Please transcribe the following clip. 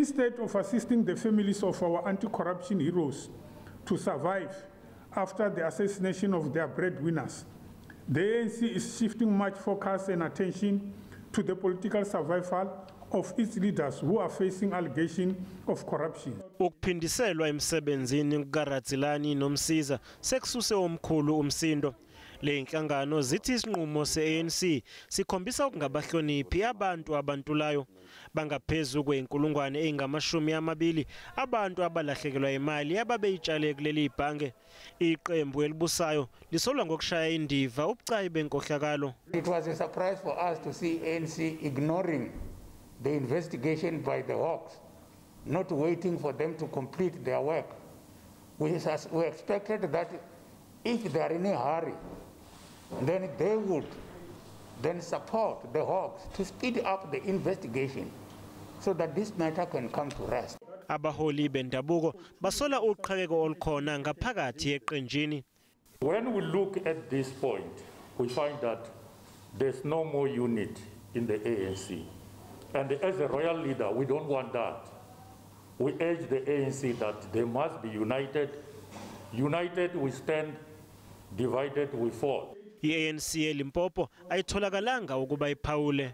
Instead of assisting the families of our anti-corruption heroes to survive after the assassination of their breadwinners, the ANC is shifting much focus and attention to the political survival of its leaders who are facing allegations of corruption. Ukuphindiselwa emsebenzini kukaRadzilani noMsiza sekususe omkhulu umsindo. Le nhlangano zithi isinqumo se-ANC sikhombisa ukungabahloniphi abantu abantulayo. Bangaphezulu kwenkulungwane eyingamashumi abantu abalahlekelwa imali ababeyitshale kuleli ibhange. Iqembu elibusayo lisolwa ngokushaya indiva ubucayi benkohlakalo. It was a surprise for us to see ANC ignoring the investigation by the Hawks, not waiting for them to complete their work. We expected that if they are in a hurry, then they would then support the Hawks to speed up the investigation so that this matter can come to rest. Abaholi bendabuko basola uqhekeko olukhona ngaphakathi eqenjini. When we look at this point, we find that there's no more unity in the ANC. And as a royal leader, we don't want that. We urge the ANC that they must be united. United we stand, divided we fall. I-ANC eLimpopo ayitholakalanga ukuba iphawule.